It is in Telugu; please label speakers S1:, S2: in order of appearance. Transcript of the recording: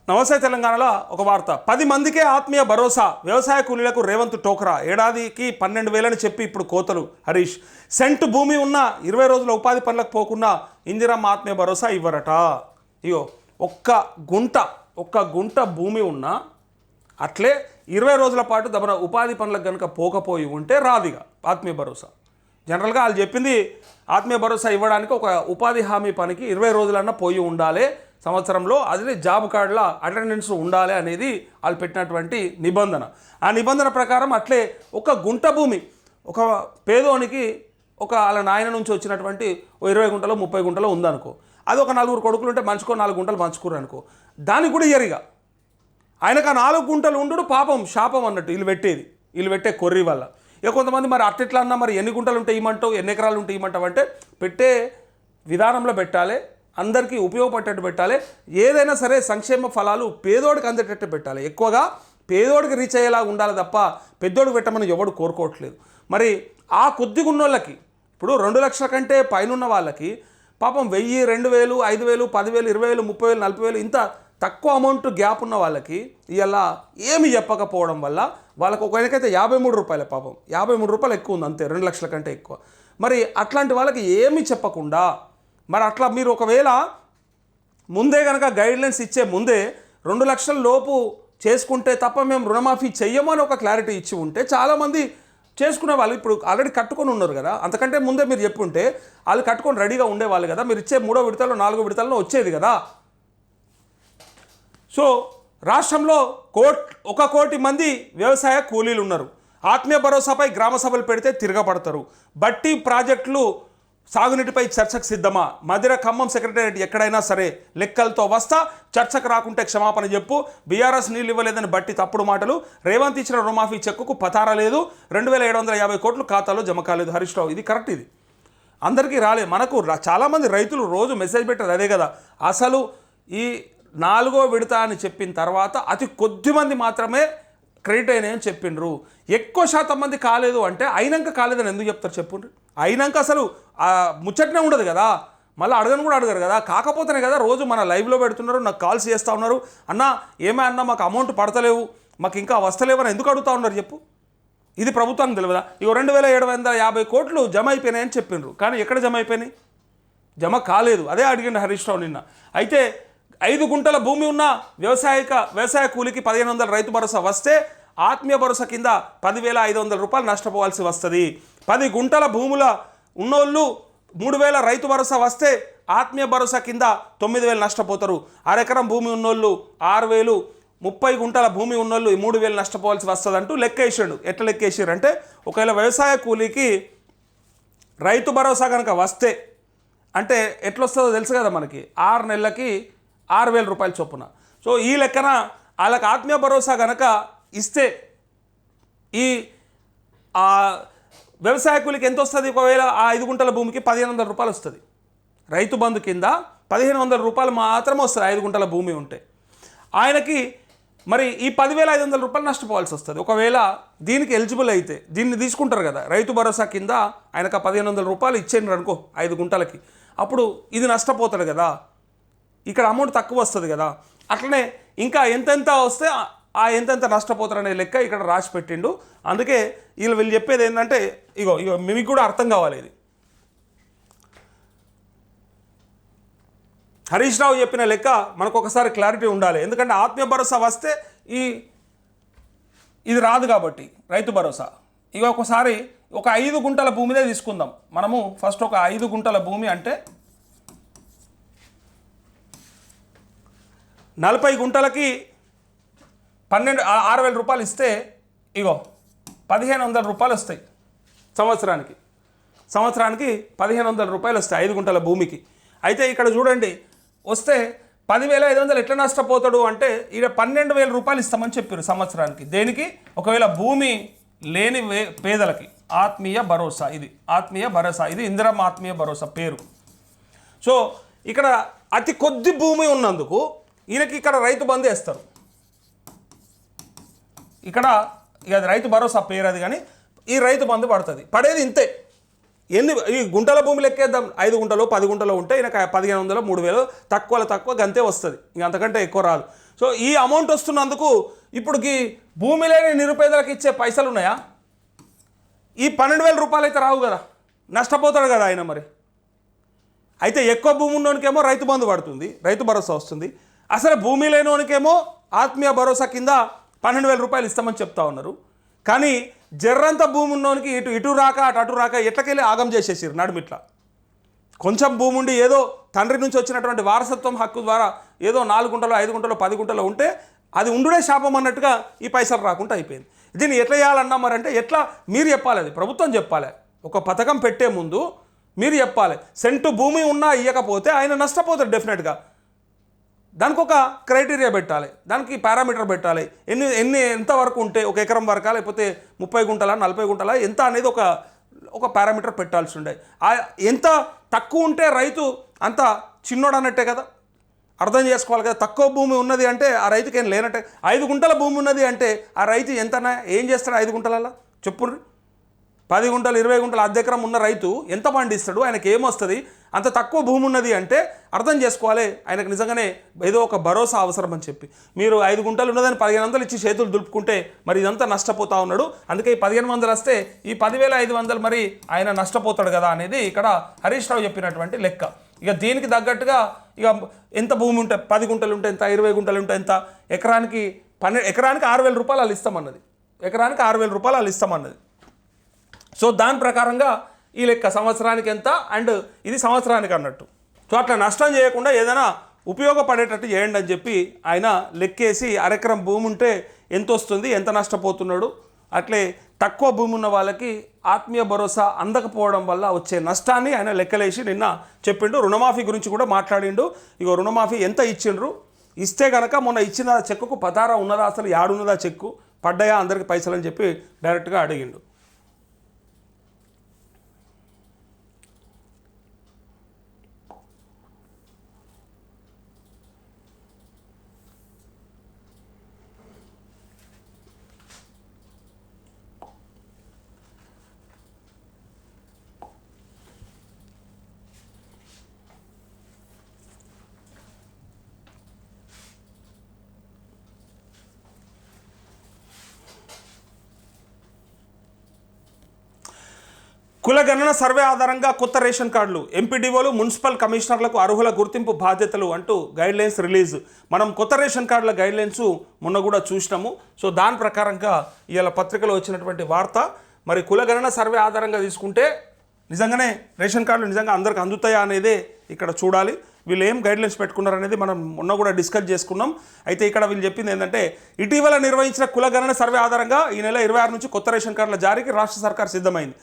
S1: నమస్తే తెలంగాణలో ఒక వార్త 10 మందికే ఆత్మీయ భరోసా వ్యవసాయ కూలీలకు రేవంత్ టోకరా ఏడాదికి 12,000 చెప్పి ఇప్పుడు కోతలు హరీష్ సెంట్ భూమి ఉన్న 20 రోజుల ఉపాధి పనులకు పోకుండా ఇందిరమ్మ ఆత్మీయ భరోసా ఇవ్వరట. ఇగో ఒక్క గుంట భూమి ఉన్న అట్లే 20 రోజుల పాటు దమన ఉపాధి పనులకు కనుక పోకపోయి ఉంటే రాదిగా ఆత్మీయ భరోసా. జనరల్గా వాళ్ళు చెప్పింది ఆత్మీయ భరోసా ఇవ్వడానికి ఒక ఉపాధి హామీ పనికి 20 రోజులన్నా పోయి ఉండాలి సంవత్సరంలో, అదే జాబ్ కార్డుల అటెండెన్స్ ఉండాలి అనేది వాళ్ళు పెట్టినటువంటి నిబంధన. ఆ నిబంధన ప్రకారం అట్లే ఒక గుంట భూమి ఒక పేదోనికి ఒక వాళ్ళ నాయన నుంచి వచ్చినటువంటి 20 గుంటలో 30 గుంటలో ఉందనుకో, అది ఒక 4 కొడుకులు ఉంటే మంచుకో 4 గుంటలు మంచుకోరు అనుకో, దానికి కూడా ఇయ్యరిగా. ఆయనకు ఆ 4 గుంటలు ఉండు పాపం శాపం అన్నట్టు వీళ్ళు పెట్టే కొర్రీ వల్ల. ఇక కొంతమంది మరి అట్లా అన్నా మరి ఎన్ని గుంటలు ఉంటే ఇవ్వమంటావు, ఎన్ని ఎకరాలు ఉంటే ఇవ్వమంటావు అంటే పెట్టే విధానంలో పెట్టాలి, అందరికీ ఉపయోగపడేటట్టు పెట్టాలి. ఏదైనా సరే సంక్షేమ ఫలాలు పేదోడికి అందేటట్టు పెట్టాలి, ఎక్కువగా పేదోడికి రీచ్ అయ్యేలా ఉండాలి తప్ప పెద్దోడికి పెట్టమని ఎవడు కోరుకోవట్లేదు. మరి ఆ కొద్దిగా ఉన్నోళ్ళకి ఇప్పుడు 2 లక్షల కంటే పైన వాళ్ళకి పాపం 1000, 2000, 5000, 10,000, 20,000, 30,000, 40,000 ఇంత తక్కువ అమౌంట్ గ్యాప్ ఉన్న వాళ్ళకి ఇలా ఏమి చెప్పకపోవడం వల్ల వాళ్ళకు ఒకరికైతే 53 రూపాయలే, పాపం 53 రూపాయలు ఎక్కువ ఉంది అంతే, 2 లక్షల కంటే ఎక్కువ. మరి అట్లాంటి వాళ్ళకి ఏమి చెప్పకుండా మరి అట్లా మీరు ఒకవేళ ముందే కనుక గైడ్లైన్స్ ఇచ్చే ముందే 2 లక్షల లోపు చేసుకుంటే తప్ప మేము రుణమాఫీ చెయ్యమని ఒక క్లారిటీ ఇచ్చి ఉంటే చాలామంది చేసుకునే వాళ్ళు ఇప్పుడు ఆల్రెడీ కట్టుకొని ఉన్నారు కదా, అంతకంటే ముందే మీరు చెప్పుంటే వాళ్ళు కట్టుకొని రెడీగా ఉండేవాళ్ళు కదా, మీరు ఇచ్చే 3వ విడతలో 4వ విడతల్లో వచ్చేది కదా. సో రాష్ట్రంలో 1 కోటి మంది వ్యవసాయ కూలీలు ఉన్నారు. ఆత్మీయ భరోసాపై గ్రామ సభలు పెడితే తిరగబడతారు. బట్టి ప్రాజెక్టులు సాగునీటిపై చర్చకు సిద్ధమా? మధిర ఖమ్మం సెక్రటేరియట్ ఎక్కడైనా సరే లెక్కలతో వస్తా, చర్చకు రాకుంటే క్షమాపణ చెప్పు. బీఆర్ఎస్ నీళ్ళు ఇవ్వలేదని బట్టి తప్పుడు మాటలు. రేవంత్ ఇచ్చిన రుణమాఫీ చెక్కుకు పతారా లేదు. 2,750 కోట్లు ఖాతాలో జమ కాలేదు. హరీష్ రావు ఇది కరెక్ట్, ఇది అందరికీ రాలే. మనకు చాలామంది రైతులు రోజు మెసేజ్ పెట్టారు అదే కదా, అసలు ఈ 4వ విడత అని చెప్పిన తర్వాత అతి కొద్ది మంది మాత్రమే క్రెడిట్ అయినాయని చెప్పిండ్రు. ఎక్కువ శాతం మంది కాలేదు అంటే అయినాక కాలేదని ఎందుకు చెప్తారు చెప్పుండ్రు? అయినాక అసలు ముచ్చటనే ఉండదు కదా, మళ్ళీ అడగను కూడా అడగరు కదా. కాకపోతేనే కదా రోజు మన లైవ్లో పెడుతున్నారు, నాకు కాల్స్ చేస్తూ ఉన్నారు, అన్న ఏమే అన్న మాకు అమౌంట్ పడతలేవు, మాకు ఇంకా వస్తలేవని ఎందుకు అడుగుతూ ఉన్నారు చెప్పు? ఇది ప్రభుత్వానికి తెలియదా? ఇక 2,750 కోట్లు జమ అయిపోయినాయని చెప్పిండ్రు, కానీ ఎక్కడ జమ అయిపోయినాయి? జమ కాలేదు. అదే అడిగిండు హరీష్ రావు నిన్న. అయితే 5 గుంటల భూమి ఉన్న వ్యవసాయ కూలికి 1,500 రైతు భరోసా వస్తే ఆత్మీయ భరోసా కింద 10,500 రూపాయలు నష్టపోవాల్సి వస్తుంది. 10 గుంటల భూముల ఉన్నోళ్ళు 3,000 రైతు భరోసా వస్తే ఆత్మీయ భరోసా కింద 9,000 నష్టపోతారు. అరెకరం భూమి ఉన్నోళ్ళు 6,000, 30 గుంటల భూమి ఉన్నోళ్ళు 3,000 నష్టపోవాల్సి వస్తుంది అంటూ లెక్కేసాడు. ఎట్లా లెక్కేసారు అంటే ఒకవేళ వ్యవసాయ కూలీకి రైతు భరోసా కనుక వస్తే అంటే ఎట్లొస్తుందో తెలుసు కదా మనకి, 6 నెలలకి 6,000 రూపాయల చొప్పున. సో ఈ లెక్కన వాళ్ళకి ఆత్మీయ భరోసా కనుక ఇస్తే ఈ వ్యవసాయ కూలికి ఎంత వస్తుంది? ఒకవేళ ఆ 5 గుంటల భూమికి 1,500 రూపాయలు వస్తుంది. రైతు బంధు కింద 1,500 రూపాయలు మాత్రమే వస్తుంది 5 గుంటల భూమి ఉంటే. ఆయనకి మరి ఈ 10,500 రూపాయలు నష్టపోవాల్సి వస్తుంది. ఒకవేళ దీనికి ఎలిజిబుల్ అయితే దీన్ని తీసుకుంటారు కదా రైతు భరోసా కింద, ఆయనకు 1,500 రూపాయలు ఇచ్చేయండి అనుకో 5 గుంటలకి, అప్పుడు ఇది నష్టపోతాడు కదా, ఇక్కడ అమౌంట్ తక్కువ వస్తుంది కదా. అట్లనే ఇంకా ఎంతెంత వస్తే ఆ ఎంతెంత నష్టపోతారనే లెక్క ఇక్కడ రాసి పెట్టిండు. అందుకే వీళ్ళు చెప్పేది ఏంటంటే ఇగో మీకు కూడా అర్థం కావాలి ఇది. హరీష్ రావు చెప్పిన లెక్క మనకు ఒకసారి క్లారిటీ ఉండాలి, ఎందుకంటే ఆత్మీయ భరోసా వస్తే ఇది రాదు కాబట్టి రైతు భరోసా. ఇక ఒకసారి ఒక 5 గుంటల భూమిదే తీసుకుందాం మనము. ఫస్ట్ ఒక 5 గుంటల భూమి అంటే 40 గుంటలకి 6,000 రూపాయలు ఇస్తే ఇగో 1,500 రూపాయలు వస్తాయి సంవత్సరానికి. 1,500 రూపాయలు వస్తాయి 5 గుంటల భూమికి. అయితే ఇక్కడ చూడండి వస్తే 10,500 ఎట్లా నష్టపోతాడు అంటే ఇక్కడ 12,000 రూపాయలు ఇస్తామని చెప్పారు సంవత్సరానికి. దేనికి? ఒకవేళ భూమి లేని పేదలకి ఆత్మీయ భరోసా. ఇది ఆత్మీయ భరోసా, ఇది ఇందిరమ్మ ఆత్మీయ భరోసా పేరు. సో ఇక్కడ అతి కొద్ది భూమి ఉన్నందుకు ఈయనకి ఇక్కడ రైతు బంధు వేస్తారు. ఇక్కడ ఇక రైతు భరోసా పేరు అది, కానీ ఈ రైతు బంధు పడుతుంది. పడేది ఇంతే. ఈ గుంటల భూమి లెక్కేద్దాం, 5 గుంటలో 10 గుంటలో ఉంటే ఈయనకు 1,500, 3,000 తక్కువ గంతే వస్తుంది, ఇంక అంతకంటే ఎక్కువ రాదు. సో ఈ అమౌంట్ వస్తున్నందుకు ఇప్పుడుకి భూమి లేని నిరుపేదలకు ఇచ్చే పైసలు ఉన్నాయా? ఈ 12,000 రూపాయలు అయితే రావు కదా, నష్టపోతాడు కదా ఆయన. మరి అయితే ఎక్కువ భూమి ఉన్నోనికేమో రైతు బంధు పడుతుంది, రైతు భరోసా వస్తుంది. అసలు భూమి లేనివానికేమో ఆత్మీయ భరోసా కింద 12,000 రూపాయలు ఇస్తామని చెప్తా ఉన్నారు. కానీ జర్రంత భూమి ఉన్నోనికి ఇటు రాక అటు రాక ఎట్లకెళ్ళి ఆగం చేసేసారు నడుమిట్లా. కొంచెం భూమి ఉండి ఏదో తండ్రి నుంచి వచ్చినటువంటి వారసత్వం హక్కు ద్వారా ఏదో 4 గుంటలో 5 గుంటలో 10 గుంటలో ఉంటే అది ఉండుడే శాపం అన్నట్టుగా ఈ పైసలు రాకుండా అయిపోయింది. దీన్ని ఎట్లా చేయాలన్నా మరి అంటే ఎట్లా మీరు చెప్పాలి, అది ప్రభుత్వం చెప్పాలి. ఒక పథకం పెట్టే ముందు మీరు చెప్పాలి, సెంటు భూమి ఉన్నా ఇవ్వకపోతే ఆయన నష్టపోతాడు డెఫినెట్గా. దానికి ఒక క్రైటీరియా పెట్టాలి, దానికి పారామీటర్ పెట్టాలి. ఎంతవరకు ఉంటే, ఒక ఎకరం వరకా లేకపోతే 30 గుంటలా 40 గుంటలా ఎంత అనేది ఒక పారామీటర్ పెట్టాల్సి ఉండే. ఎంత తక్కువ ఉంటే రైతు అంత చిన్నోడు అన్నట్టే కదా, అర్థం చేసుకోవాలి కదా. తక్కువ భూమి ఉన్నది అంటే ఆ రైతుకి ఏం లేనట్టే. 5 గుంటల భూమి ఉన్నది అంటే ఆ రైతు ఎంతనా ఏం చేస్తాడు 5 గుంటలలో చెప్పుర్రి. 10 గుంటలు 20 గుంటలు అర్ధ ఎకరం ఉన్న రైతు ఎంత పండిస్తాడు, ఆయనకి ఏమొస్తుంది? అంత తక్కువ భూమి ఉన్నది అంటే అర్థం చేసుకోవాలి ఆయనకు నిజంగానే ఏదో ఒక భరోసా అవసరం అని చెప్పి. మీరు 5 గుంటలు ఉన్నదని 1500 ఇచ్చి చేతులు దులుపుకుంటే మరి ఇదంతా నష్టపోతూ ఉన్నాడు. అందుకే ఈ 1500 వస్తే ఈ 10,500 మరి ఆయన నష్టపోతాడు కదా అనేది ఇక్కడ హరీష్ రావు చెప్పినటువంటి లెక్క. ఇక దీనికి తగ్గట్టుగా ఇక ఎంత భూమి ఉంటే 10 గుంటలు ఉంటే ఎంత, 20 గుంటలు ఉంటే ఎంత, ఎకరానికి 6,000 రూపాయలు వాళ్ళు ఇస్తామన్నది. ఎకరానికి 6,000 రూపాయలు వాళ్ళు ఇస్తామన్నది. సో దాని ప్రకారంగా ఈ లెక్క సంవత్సరానికి ఎంత అండ్ ఇది సంవత్సరానికి అన్నట్టు. సో అట్లా నష్టం చేయకుండా ఏదైనా ఉపయోగపడేటట్టు చేయండి అని చెప్పి ఆయన లెక్కేసి అరెకరం భూమి ఉంటే ఎంత వస్తుంది, ఎంత నష్టపోతున్నాడు, అట్లే తక్కువ భూమి ఉన్న వాళ్ళకి ఆత్మీయ భరోసా అందకపోవడం వల్ల వచ్చే నష్టాన్ని ఆయన లెక్కలేసి నిన్న చెప్పిండు. రుణమాఫీ గురించి కూడా మాట్లాడిండు. ఇగో రుణమాఫీ ఎంత ఇచ్చిండ్రు, ఇస్తే కనుక మొన్న ఇచ్చిన చెక్కుకు పతారా ఉన్నదా, అసలు యాడున్నదా చెక్కు, పడ్డాయా అందరికి పైసలు అని చెప్పి డైరెక్ట్గా అడిగిండు. కులగణన సర్వే ఆధారంగా కొత్త రేషన్ కార్డులు, ఎంపీడీఓలు మున్సిపల్ కమిషనర్లకు అర్హుల గుర్తింపు బాధ్యతలు అంటూ గైడ్లైన్స్ రిలీజ్. మనం కొత్త రేషన్ కార్డుల గైడ్లైన్స్ మొన్న కూడా చూసినాము. సో దాని ప్రకారంగా ఇవాళ పత్రికలో వచ్చినటువంటి వార్త. మరి కులగణన సర్వే ఆధారంగా తీసుకుంటే నిజంగానే రేషన్ కార్డులు నిజంగా అందరికి అందుతాయా అనేదే ఇక్కడ చూడాలి. వీళ్ళు ఏం గైడ్లైన్స్ పెట్టుకున్నారనేది మనం మొన్న కూడా డిస్కస్ చేసుకున్నాం. అయితే ఇక్కడ వీళ్ళు చెప్పింది ఏంటంటే, ఇటీవల నిర్వహించిన కులగణన సర్వే ఆధారంగా ఈ నెల 26 నుంచి కొత్త రేషన్ కార్డుల జారీకి రాష్ట్ర సర్కార్ సిద్ధమైంది.